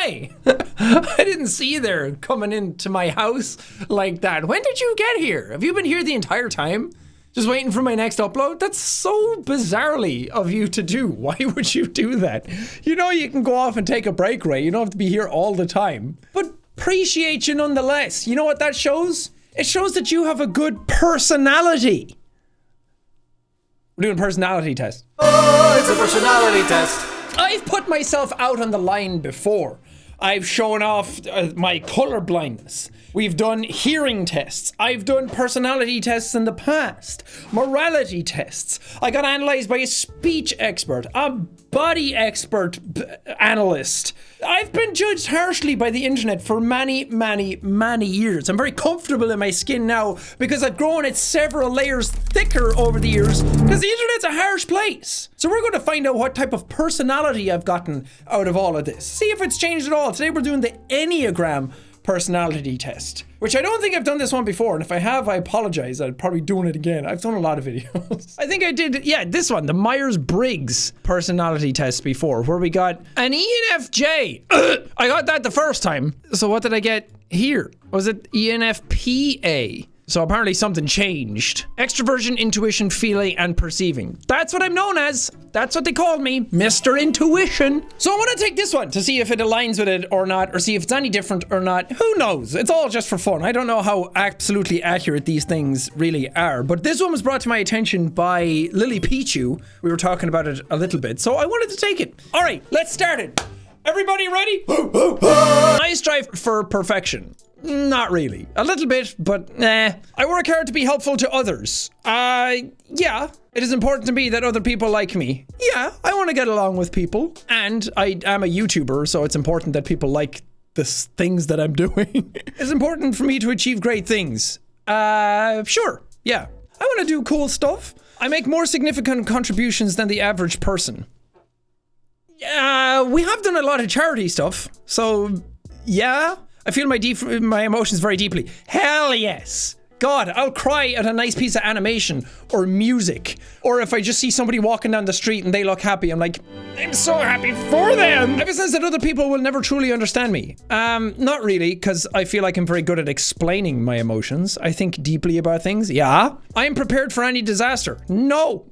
hi. I didn't see you there coming into my house like that. When did you get here? Have you been here the entire time? Just waiting for my next upload? That's so bizarrely of you to do. Why would you do that? You know you can go off and take a break, Ray. You don't have to be here all the time. But appreciate you nonetheless. You know what that shows? It shows that you have a good personality. We're doing a personality test. Oh, it's a personality test. I've put myself out on the line before. I've shown off my color blindness. We've done hearing tests. I've done personality tests in the past. Morality tests. I got analyzed by a speech expert, a body expert analyst. I've been judged harshly by the internet for many, many, many years. I'm very comfortable in my skin now because I've grown it several layers thicker over the years because the internet's a harsh place. So we're going to find out what type of personality I've gotten out of all of this. See if it's changed at all. Today we're doing the Enneagram personality test, which I don't think I've done this one before, and if I have, I apologize. I'm probably doing it again. I've done a lot of videos. I think I did, yeah, this one, the Myers-Briggs personality test before, where we got an ENFJ. I got that the first time. So what did I get here? Was it ENFPA? So apparently something changed. Extroversion, intuition, feeling, and perceiving. That's what I'm known as. That's what they call me, Mr. Intuition. So I want to take this one to see if it aligns with it or not, or see if it's any different or not. Who knows? It's all just for fun. I don't know how absolutely accurate these things really are, but this one was brought to my attention by Lily Pichu. We were talking about it a little bit, so I wanted to take it. All right, let's start it. Everybody ready? I strive for perfection. Not really. A little bit, but I work hard to be helpful to others. Yeah. It is important to me that other people like me. Yeah, I want to get along with people. And I am a YouTuber, so it's important that people like the things that I'm doing. It's important for me to achieve great things. Sure. Yeah. I want to do cool stuff. I make more significant contributions than the average person. We have done a lot of charity stuff, so yeah. I feel my emotions very deeply. Hell yes. God, I'll cry at a nice piece of animation or music. Or if I just see somebody walking down the street and they look happy, I'm like, I'm so happy for them. I have a sense that other people will never truly understand me. Not really, because I feel like I'm very good at explaining my emotions. I think deeply about things. Yeah. I am prepared for any disaster. No.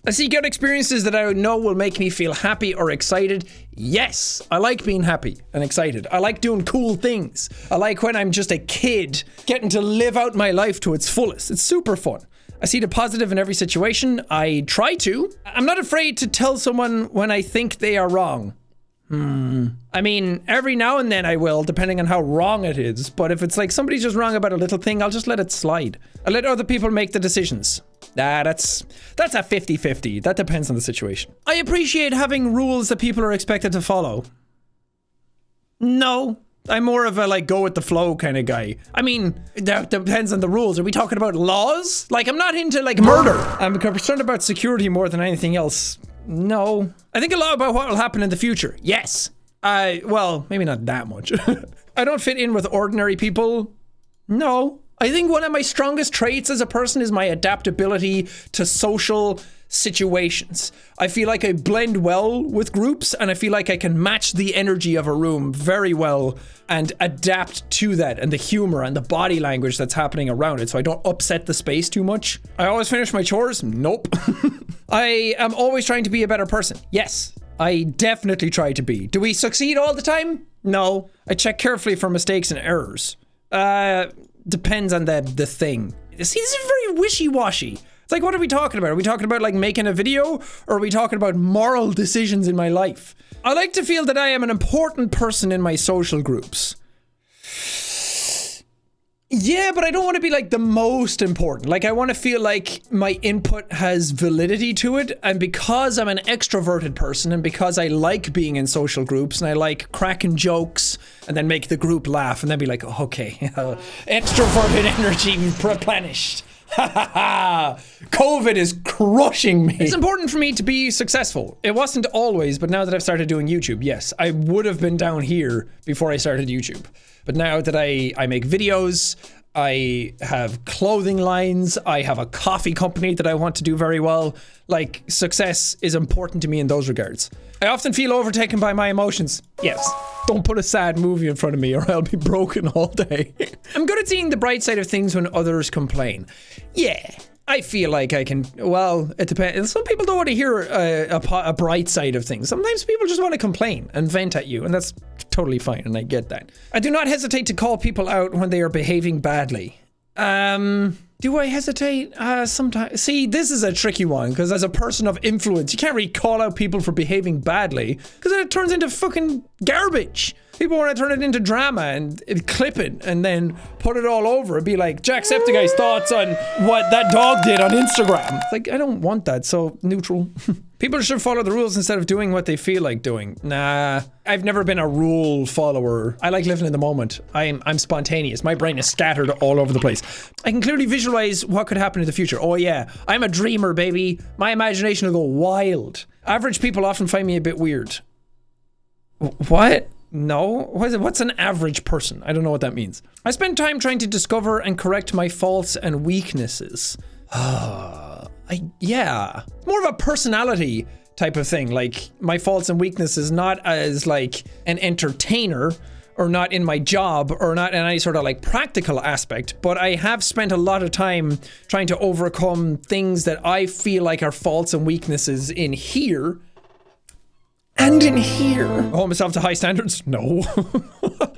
I seek out experiences that I know will make me feel happy or excited. Yes, I like being happy and excited. I like doing cool things. I like when I'm just a kid getting to live out my life to its fullest. It's super fun. I see the positive in every situation. I try to. I'm not afraid to tell someone when I think they are wrong. I mean, every now and then I will, depending on how wrong it is. But if it's like somebody's just wrong about a little thing, I'll just let it slide. I let other people make the decisions. That's a 50-50. That depends on the situation. I appreciate having rules that people are expected to follow. No. I'm more of a like go with the flow kind of guy. I mean, that depends on the rules. Are we talking about laws? Like, I'm not into like murder. I'm concerned about security more than anything else. No. I think a lot about what will happen in the future. Yes. Well, maybe not that much. I don't fit in with ordinary people. No. I think one of my strongest traits as a person is my adaptability to social situations. I feel like I blend well with groups, and I feel like I can match the energy of a room very well and adapt to that and the humor and the body language that's happening around it so I don't upset the space too much. I always finish my chores? Nope. I am always trying to be a better person. Yes, I definitely try to be. Do we succeed all the time? No. I check carefully for mistakes and errors. Depends on the thing. See, this is very wishy-washy. It's like, what are we talking about? Are we talking about like making a video, or are we talking about moral decisions in my life? I like to feel that I am an important person in my social groups. Yeah, but I don't want to be like the most important. Like, I want to feel like my input has validity to it. And because I'm an extroverted person, and because I like being in social groups, and I like cracking jokes and then make the group laugh and then be like, oh, okay, extroverted energy replenished. Ha ha ha! COVID is crushing me. It's important for me to be successful. It wasn't always, but now that I've started doing YouTube, yes, I would have been down here before I started YouTube. But now that I make videos, I have clothing lines, I have a coffee company that I want to do very well. Like, success is important to me in those regards. I often feel overtaken by my emotions. Yes. Don't put a sad movie in front of me or I'll be broken all day. I'm good at seeing the bright side of things when others complain. Yeah, I feel like I can, well, it depends. Some people don't want to hear a bright side of things. Sometimes people just want to complain and vent at you, and that's totally fine, and I get that. I do not hesitate to call people out when they are behaving badly. Do I hesitate? Sometimes. See, this is a tricky one, because as a person of influence, you can't really call out people for behaving badly, because then it turns into fucking garbage. People want to turn it into drama and clip it and then put it all over. It'd be like Jacksepticeye's thoughts on what that dog did on Instagram. It's like, I don't want that, so neutral. People should follow the rules instead of doing what they feel like doing. Nah, I've never been a rule follower. I like living in the moment. I'm spontaneous. My brain is scattered all over the place. I can clearly visualize what could happen in the future. Oh yeah, I'm a dreamer, baby. My imagination will go wild. Average people often find me a bit weird. What? No? What's an average person? I don't know what that means. I spend time trying to discover and correct my faults and weaknesses. Yeah. More of a personality type of thing. Like, my faults and weaknesses, not as like an entertainer or not in my job or not in any sort of like practical aspect, but I have spent a lot of time trying to overcome things that I feel like are faults and weaknesses in here. And in here. Hold myself to high standards? No.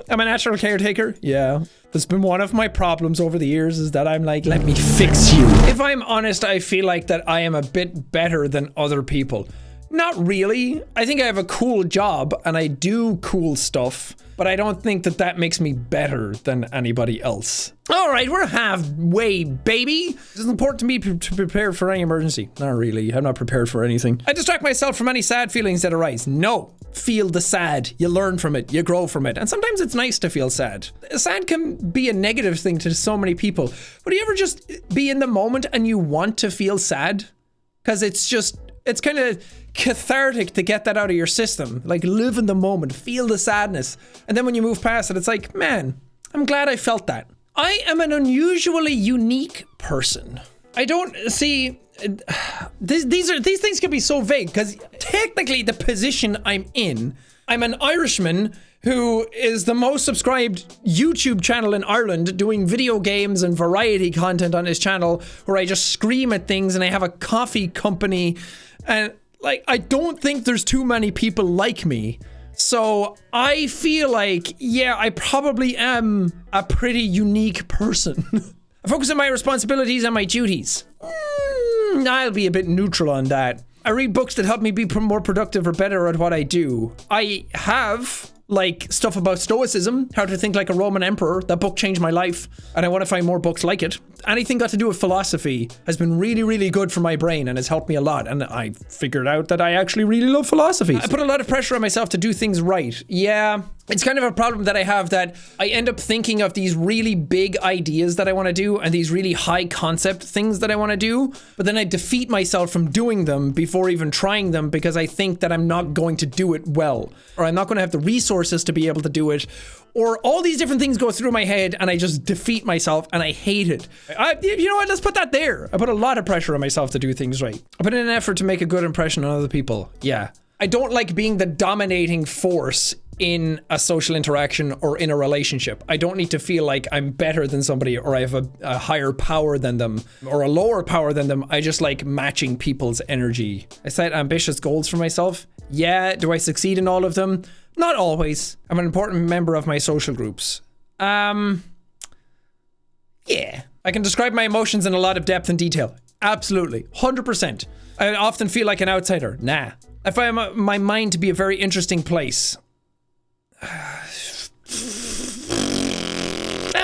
I'm a natural caretaker? Yeah. That's been one of my problems over the years, is that I'm like, let me fix you. If I'm honest, I feel like that I am a bit better than other people. Not really. I think I have a cool job and I do cool stuff, but I don't think that that makes me better than anybody else. All right, we're halfway, baby. It's important to me to prepare for any emergency. Not really. I'm not prepared for anything. I distract myself from any sad feelings that arise. No. Feel the sad. You learn from it. You grow from it. And sometimes it's nice to feel sad. Sad can be a negative thing to so many people. But do you ever just be in the moment and you want to feel sad? Because it's kind of cathartic to get that out of your system. Like, live in the moment, feel the sadness. And then when you move past it, it's like, man, I'm glad I felt that. I am an unusually unique person. I don't see, these things can be so vague, because technically the position I'm in, I'm an Irishman who is the most subscribed YouTube channel in Ireland, doing video games and variety content on his channel where I just scream at things, and I have a coffee company, and like, I don't think there's too many people like me. So I feel like, yeah, I probably am a pretty unique person. I focus on my responsibilities and my duties. I'll be a bit neutral on that. I read books that help me be more productive or better at what I do. I have, like, stuff about Stoicism, how to think like a Roman emperor. That book changed my life, and I want to find more books like it. Anything got to do with philosophy has been really, really good for my brain and has helped me a lot. And I figured out that I actually really love philosophy. I put a lot of pressure on myself to do things right. Yeah, it's kind of a problem that I have, that I end up thinking of these really big ideas that I want to do and these really high concept things that I want to do, but then I defeat myself from doing them before even trying them, because I think that I'm not going to do it well, or I'm not going to have the resources to be able to do it, or all these different things go through my head and I just defeat myself and I hate it. You know what, let's put that there. I put a lot of pressure on myself to do things right. I put in an effort to make a good impression on other people. Yeah. I don't like being the dominating force in a social interaction or in a relationship. I don't need to feel like I'm better than somebody, or I have a higher power than them, or a lower power than them. I just like matching people's energy. I set ambitious goals for myself. Yeah, do I succeed in all of them? Not always. I'm an important member of my social groups. Yeah. I can describe my emotions in a lot of depth and detail. Absolutely. 100%. I often feel like an outsider. Nah. I find my mind to be a very interesting place.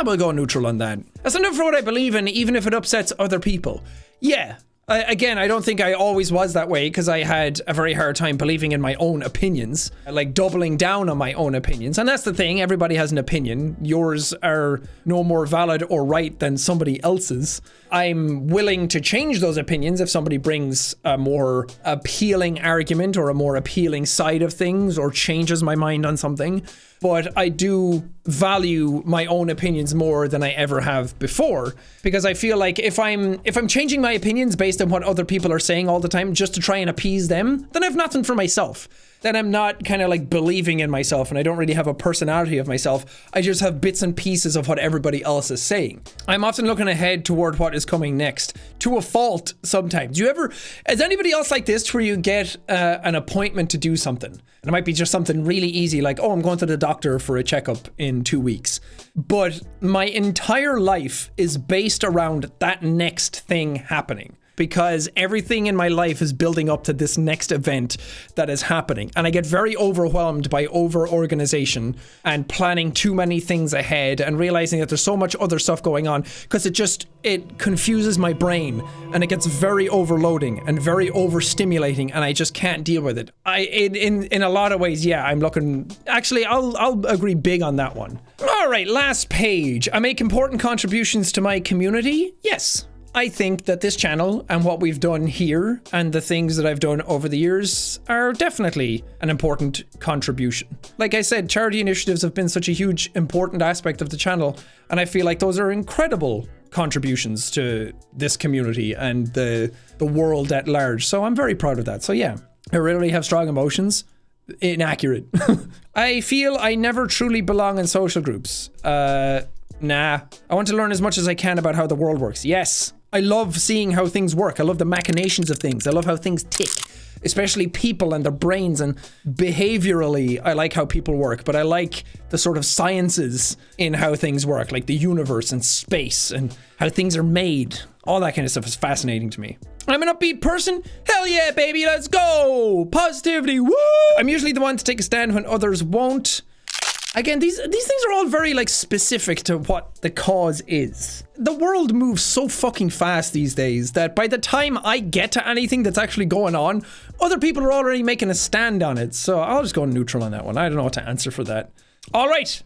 We'll go neutral on that. That's enough for what I believe in, even if it upsets other people. Yeah. Again, I don't think I always was that way, because I had a very hard time believing in my own opinions, like doubling down on my own opinions. And that's the thing, everybody has an opinion. Yours are no more valid or right than somebody else's. I'm willing to change those opinions if somebody brings a more appealing argument or a more appealing side of things, or changes my mind on something. But I do value my own opinions more than I ever have before, because I feel like if I'm changing my opinions based on what other people are saying all the time just to try and appease them, then I have nothing for myself. then I'm not kind of like believing in myself and I don't really have a personality of myself. I just have bits and pieces of what everybody else is saying. I'm often looking ahead toward what is coming next, to a fault sometimes. Is anybody else like this where you get an appointment to do something? And it might be just something really easy like, oh, I'm going to the doctor for a checkup in 2 weeks. But my entire life is based around that next thing happening, because everything in my life is building up to this next event that is happening. And I get very overwhelmed by over-organization and planning too many things ahead and realizing that there's so much other stuff going on, because it confuses my brain and it gets very overloading and very overstimulating, and I just can't deal with it. In a lot of ways, yeah, I'm looking... Actually, I'll agree big on that one. All right, last page. I make important contributions to my community. Yes. I think that this channel and what we've done here and the things that I've done over the years are definitely an important contribution. Like I said, charity initiatives have been such a huge, important aspect of the channel, and I feel like those are incredible contributions to this community and the world at large. So I'm very proud of that. So yeah, I really have strong emotions. Inaccurate. I feel I never truly belong in social groups. Nah. I want to learn as much as I can about how the world works. Yes. I love seeing how things work. I love the machinations of things. I love how things tick, especially people and their brains, and behaviorally, I like how people work, but I like the sort of sciences in how things work, like the universe and space and how things are made. All that kind of stuff is fascinating to me. I'm an upbeat person. Hell yeah, baby, let's go. Positivity, woo! I'm usually the one to take a stand when others won't. Again, these things are all very like specific to what the cause is. The world moves so fucking fast these days that by the time I get to anything that's actually going on, other people are already making a stand on it. So I'll just go neutral on that one. I don't know what to answer for that. All right,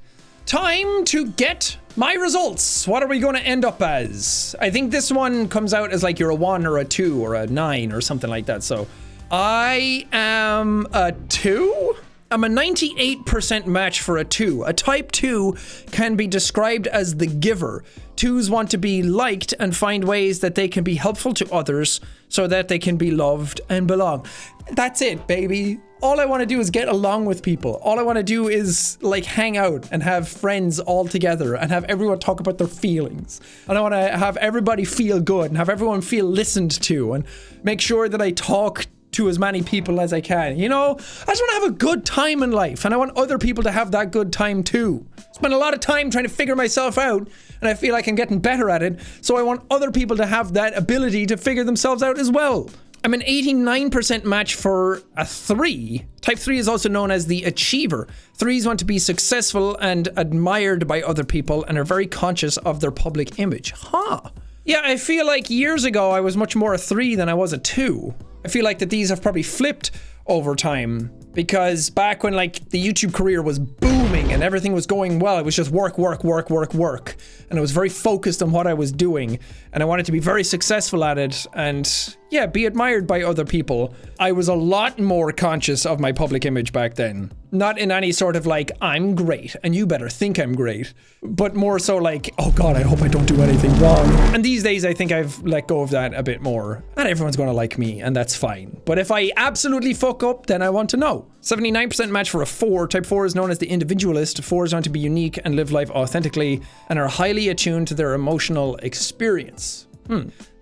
time to get my results. What are we going to end up as? I think this one comes out as like you're a 1 or a 2 or a 9 or something like that. So I am a 2. I'm a 98% match for a 2. A type 2 can be described as the giver. 2s want to be liked and find ways that they can be helpful to others so that they can be loved and belong. That's it, baby. All I want to do is get along with people. All I want to do is like hang out and have friends all together and have everyone talk about their feelings. And I want to have everybody feel good and have everyone feel listened to and make sure that I talk to as many people as I can. You know, I just want to have a good time in life, and I want other people to have that good time too. Spend a lot of time trying to figure myself out, and I feel like I'm getting better at it, so I want other people to have that ability to figure themselves out as well. I'm an 89% match for a 3. Type 3 is also known as the achiever. 3s want to be successful and admired by other people and are very conscious of their public image. Huh. Yeah, I feel like years ago I was much more a 3 than I was a 2. I feel like that these have probably flipped over time, because back when like the YouTube career was booming and everything was going well, it was just work. And I was very focused on what I was doing, and I wanted to be very successful at it and yeah, be admired by other people. I was a lot more conscious of my public image back then. Not in any sort of like, I'm great and you better think I'm great, but more so like, oh God, I hope I don't do anything wrong. And these days I think I've let go of that a bit more. Not everyone's gonna like me, and that's fine. But if I absolutely fuck up, then I want to know. 79% match for a 4. Type 4 is known as the individualist. 4s want to be unique and live life authentically and are highly attuned to their emotional experience.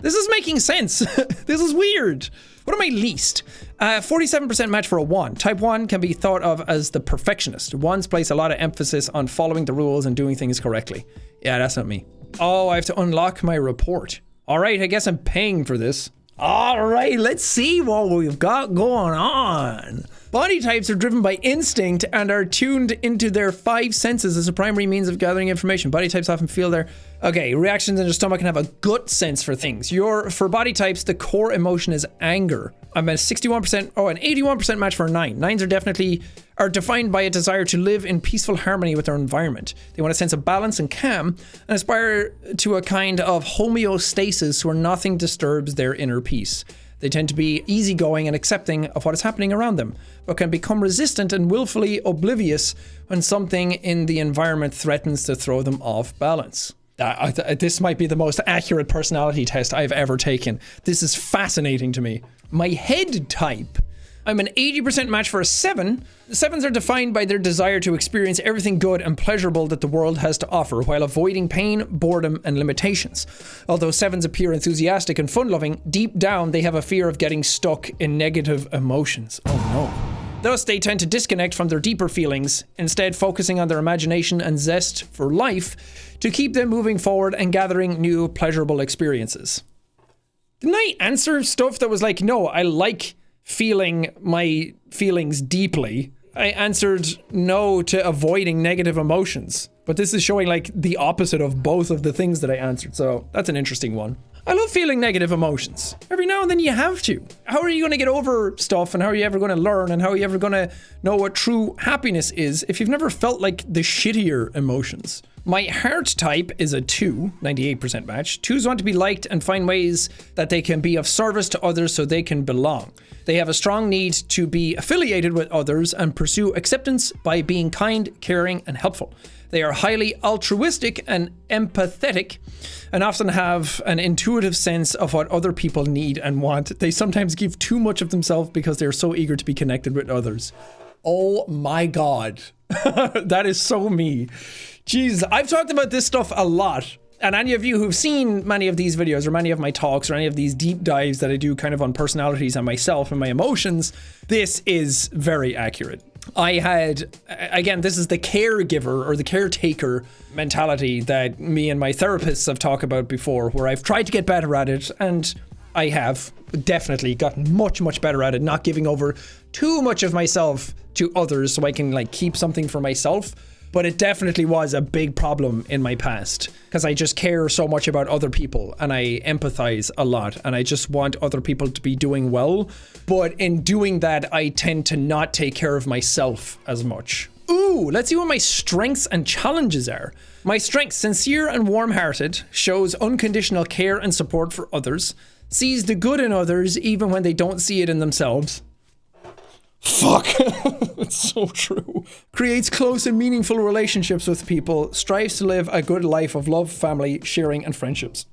This is making sense. This is weird. What am I least? 47% match for a 1. Type 1 can be thought of as the perfectionist. 1s place a lot of emphasis on following the rules and doing things correctly. Yeah, that's not me. Oh, I have to unlock my report. All right, I guess I'm paying for this. All right, let's see what we've got going on. Body types are driven by instinct and are tuned into their 5 senses as a primary means of gathering information. Body types often feel their reactions in their stomach and have a gut sense for things. For body types, the core emotion is anger. I'm at 61%, an 81% match for a 9. 9s are defined by a desire to live in peaceful harmony with their environment. They want a sense of balance and calm and aspire to a kind of homeostasis where nothing disturbs their inner peace. They tend to be easygoing and accepting of what is happening around them, but can become resistant and willfully oblivious when something in the environment threatens to throw them off balance. This might be the most accurate personality test I've ever taken. This is fascinating to me. My head type. I'm an 80% match for a 7. Sevens are defined by their desire to experience everything good and pleasurable that the world has to offer while avoiding pain, boredom, and limitations. Although 7s appear enthusiastic and fun-loving, deep down they have a fear of getting stuck in negative emotions. Oh no. Thus, they tend to disconnect from their deeper feelings, instead focusing on their imagination and zest for life to keep them moving forward and gathering new pleasurable experiences. Didn't I answer stuff that was like, no, I like feeling my feelings deeply? I answered no to avoiding negative emotions. But this is showing like the opposite of both of the things that I answered. So that's an interesting one. I love feeling negative emotions. Every now and then you have to. How are you going to get over stuff, and how are you ever going to learn, and how are you ever going to know what true happiness is if you've never felt like the shittier emotions? My heart type is a 2, 98% match. 2s want to be liked and find ways that they can be of service to others so they can belong. They have a strong need to be affiliated with others and pursue acceptance by being kind, caring, and helpful. They are highly altruistic and empathetic, and often have an intuitive sense of what other people need and want. They sometimes give too much of themselves because they're so eager to be connected with others. Oh my God. That is so me. Jeez, I've talked about this stuff a lot. And any of you who've seen many of these videos or many of my talks or any of these deep dives that I do kind of on personalities and myself and my emotions, this is very accurate. I had, again, this is the caregiver or the caretaker mentality that me and my therapists have talked about before, where I've tried to get better at it, and I have definitely gotten much, much better at it, not giving over too much of myself to others so I can like keep something for myself. But it definitely was a big problem in my past because I just care so much about other people and I empathize a lot and I just want other people to be doing well. But in doing that, I tend to not take care of myself as much. Ooh, let's see what my strengths and challenges are. My strengths: sincere and warm-hearted, shows unconditional care and support for others, sees the good in others even when they don't see it in themselves. Fuck. It's so true. Creates close and meaningful relationships with people, strives to live a good life of love, family, sharing, and friendships.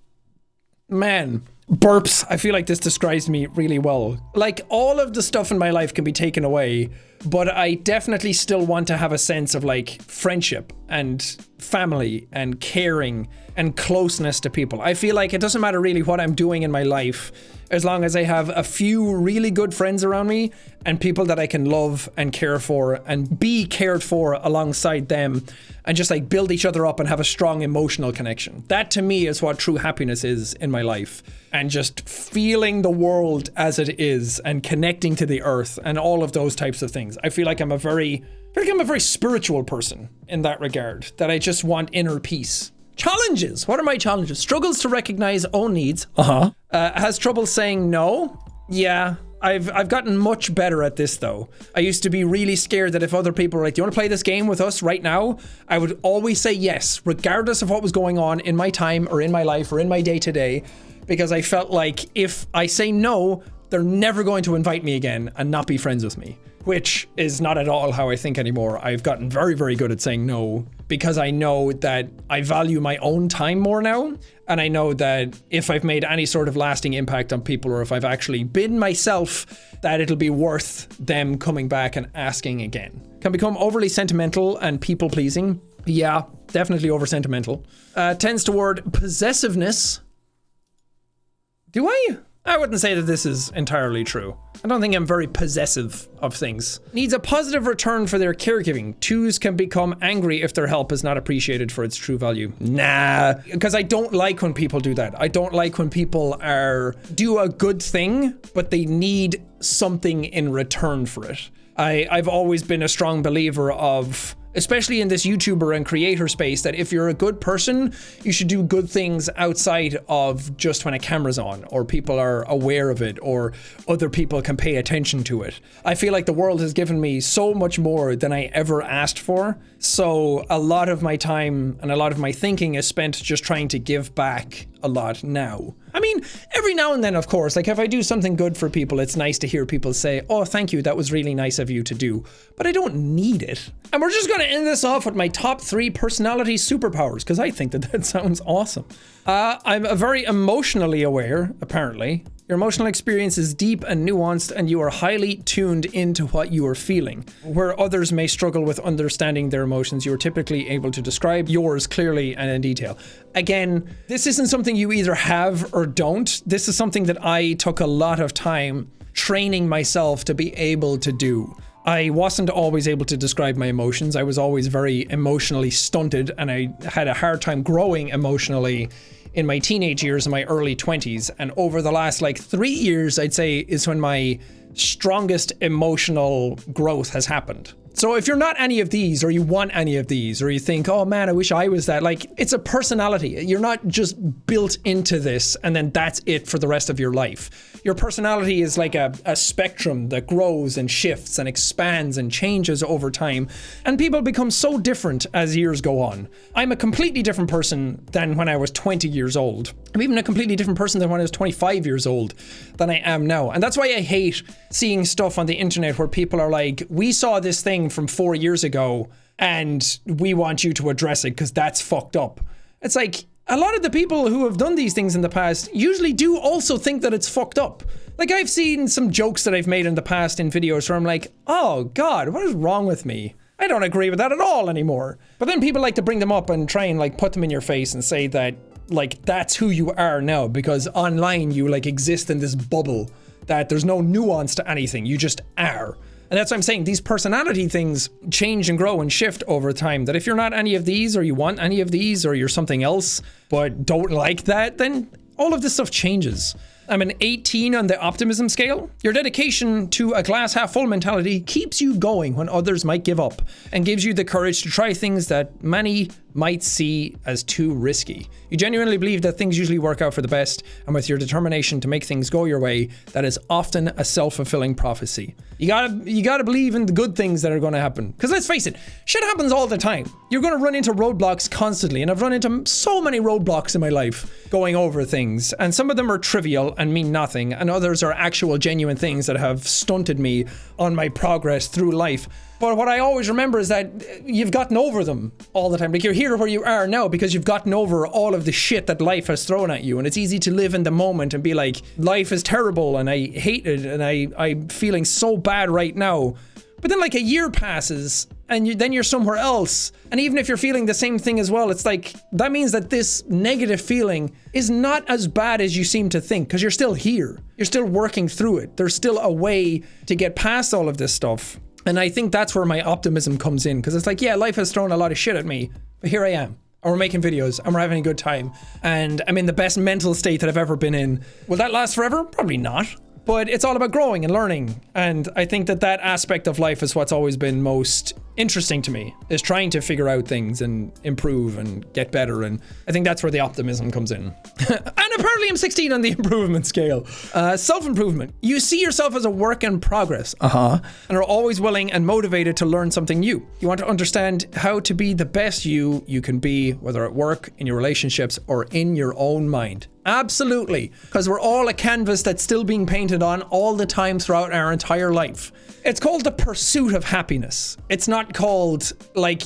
Man, burps. I feel like this describes me really well. Like, all of the stuff in my life can be taken away, but I definitely still want to have a sense of like friendship and family and caring and closeness to people. I feel like it doesn't matter really what I'm doing in my life, as long as I have a few really good friends around me and people that I can love and care for and be cared for alongside them and just like build each other up and have a strong emotional connection. That to me is what true happiness is in my life. And just feeling the world as it is and connecting to the earth and all of those types of things. I feel like I'm a very spiritual person in that regard, that I just want inner peace. Challenges. What are my challenges? Struggles to recognize own needs. Has trouble saying no. Yeah, I've gotten much better at this though. I used to be really scared that if other people were like, do you want to play this game with us right now? I would always say yes, regardless of what was going on in my time or in my life or in my day to day, because I felt like if I say no, they're never going to invite me again and not be friends with me, which is not at all how I think anymore. I've gotten very, very good at saying no because I know that I value my own time more now. And I know that if I've made any sort of lasting impact on people, or if I've actually been myself, that it'll be worth them coming back and asking again. Can become overly sentimental and people pleasing. Yeah, definitely over sentimental. Tends toward possessiveness. Do I? I wouldn't say that this is entirely true. I don't think I'm very possessive of things. Needs a positive return for their caregiving. 2s can become angry if their help is not appreciated for its true value. Nah, because I don't like when people do that. I don't like when people do a good thing, but they need something in return for it. I've always been a strong believer of, especially in this YouTuber and creator space, that if you're a good person, you should do good things outside of just when a camera's on, or people are aware of it, or other people can pay attention to it. I feel like the world has given me so much more than I ever asked for. So a lot of my time and a lot of my thinking is spent just trying to give back a lot now. I mean, every now and then, of course, like if I do something good for people, it's nice to hear people say, oh, thank you, that was really nice of you to do. But I don't need it. And we're just going to end this off with my top 3 personality superpowers, because I think that sounds awesome. I'm a very emotionally aware, apparently. Your emotional experience is deep and nuanced, and you are highly tuned into what you are feeling. Where others may struggle with understanding their emotions, you are typically able to describe yours clearly and in detail. Again, this isn't something you either have or don't. This is something that I took a lot of time training myself to be able to do. I wasn't always able to describe my emotions. I was always very emotionally stunted, and I had a hard time growing emotionally in my teenage years and my early 20s. And over the last 3 years, I'd say, is when my strongest emotional growth has happened. So if you're not any of these, or you want any of these, or you think, oh man, I wish I was that, it's a personality. You're not just built into this and then that's it for the rest of your life. Your personality is like a spectrum that grows and shifts and expands and changes over time. And people become so different as years go on. I'm a completely different person than when I was 20 years old. I'm even a completely different person than when I was 25 years old than I am now. And that's why I hate seeing stuff on the internet where people are like, we saw this thing from 4 years ago and we want you to address it because that's fucked up. It's like, a lot of the people who have done these things in the past usually do also think that it's fucked up. I've seen some jokes that I've made in the past in videos where I'm like, oh God, what is wrong with me? I don't agree with that at all anymore. But then people like to bring them up and try and put them in your face and say that that's who you are now, because online you exist in this bubble that there's no nuance to anything. You just are. And that's what I'm saying. These personality things change and grow and shift over time. That if you're not any of these, or you want any of these, or you're something else, but don't like that, then all of this stuff changes. I'm an 18 on the optimism scale. Your dedication to a glass half full mentality keeps you going when others might give up, and gives you the courage to try things that many might see as too risky. You genuinely believe that things usually work out for the best, and with your determination to make things go your way, that is often a self-fulfilling prophecy. You gotta believe in the good things that are gonna happen. Because let's face it, shit happens all the time. You're gonna run into roadblocks constantly, and I've run into so many roadblocks in my life going over things, and some of them are trivial and mean nothing, and others are actual genuine things that have stunted me on my progress through life. But what I always remember is that you've gotten over them all the time. You're here where you are now because you've gotten over all of the shit that life has thrown at you. And it's easy to live in the moment and be like, life is terrible and I hate it and I'm feeling so bad right now. But then a year passes and then you're somewhere else. And even if you're feeling the same thing as well, it's that means that this negative feeling is not as bad as you seem to think, because you're still here. You're still working through it. There's still a way to get past all of this stuff. And I think that's where my optimism comes in, because it's yeah, life has thrown a lot of shit at me, but here I am. And we're making videos and we're having a good time. And I'm in the best mental state that I've ever been in. Will that last forever? Probably not. But it's all about growing and learning. And I think that aspect of life is what's always been most interesting to me, is trying to figure out things and improve and get better. And I think that's where the optimism comes in. And apparently I'm 16 on the improvement scale. Self-improvement. You see yourself as a work in progress. And are always willing and motivated to learn something new. You want to understand how to be the best you can be, whether at work, in your relationships, or in your own mind. Absolutely. Because we're all a canvas that's still being painted on all the time throughout our entire life. It's called the pursuit of happiness. It's not called,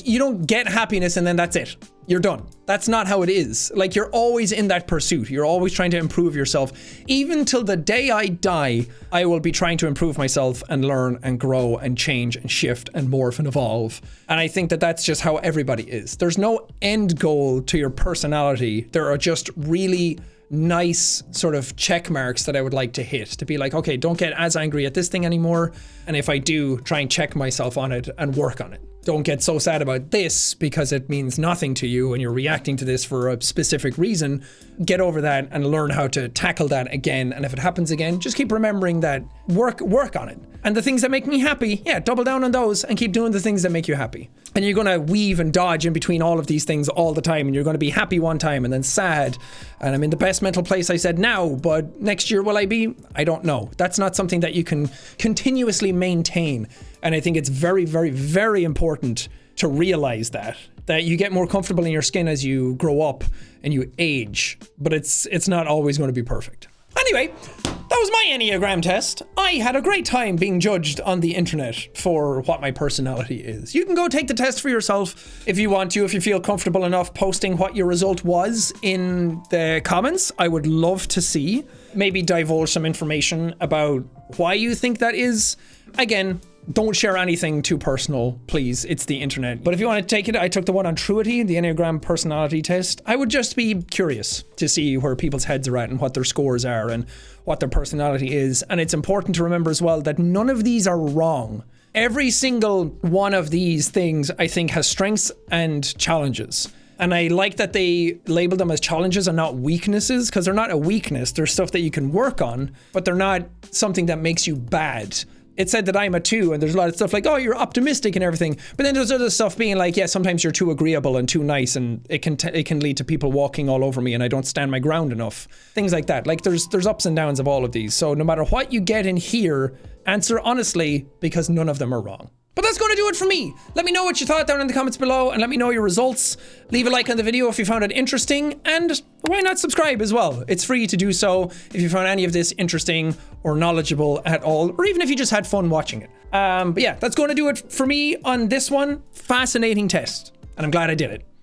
you don't get happiness and then that's it. You're done. That's not how it is. You're always in that pursuit. You're always trying to improve yourself. Even till the day I die, I will be trying to improve myself and learn and grow and change and shift and morph and evolve. And I think that that's just how everybody is. There's no end goal to your personality. There are just really nice sort of check marks that I would like to hit, to be okay, don't get as angry at this thing anymore. And if I do, try and check myself on it and work on it. Don't get so sad about this because it means nothing to you and you're reacting to this for a specific reason. Get over that and learn how to tackle that again. And if it happens again, just keep remembering that work on it. And the things that make me happy, yeah, double down on those and keep doing the things that make you happy. And you're going to weave and dodge in between all of these things all the time. And you're going to be happy one time and then sad. And I'm in the best mental place I said now, but next year will I be? I don't know. That's not something that you can continuously maintain. And I think it's very, very, very important to realize that you get more comfortable in your skin as you grow up and you age, but it's not always going to be perfect. Anyway, that that was my Enneagram test. I had a great time being judged on the internet for what my personality is. You can go take the test for yourself if you want to, if you feel comfortable enough posting what your result was in the comments. I would love to see. Maybe divulge some information about why you think that is. Again, don't share anything too personal, please. It's the internet. But if you want to take it, I took the one on Truity, the Enneagram personality test. I would just be curious to see where people's heads are at and what their scores are and what their personality is. And it's important to remember as well that none of these are wrong. Every single one of these things, I think, has strengths and challenges. And I like that they label them as challenges and not weaknesses, because they're not a weakness. They're stuff that you can work on, but they're not something that makes you bad. It said that I'm a 2, and there's a lot of stuff like, oh, you're optimistic and everything. But then there's other stuff being like, yeah, sometimes you're too agreeable and too nice, and it can lead to people walking all over me and I don't stand my ground enough. Things like that. Like there's ups and downs of all of these. So no matter what you get in here, answer honestly, because none of them are wrong. But that's going to do it for me. Let me know what you thought down in the comments below, and let me know your results. Leave a like on the video if you found it interesting, and why not subscribe as well? It's free to do so if you found any of this interesting or knowledgeable at all, or even if you just had fun watching it. But yeah, that's going to do it for me on this one. Fascinating test, and I'm glad I did it.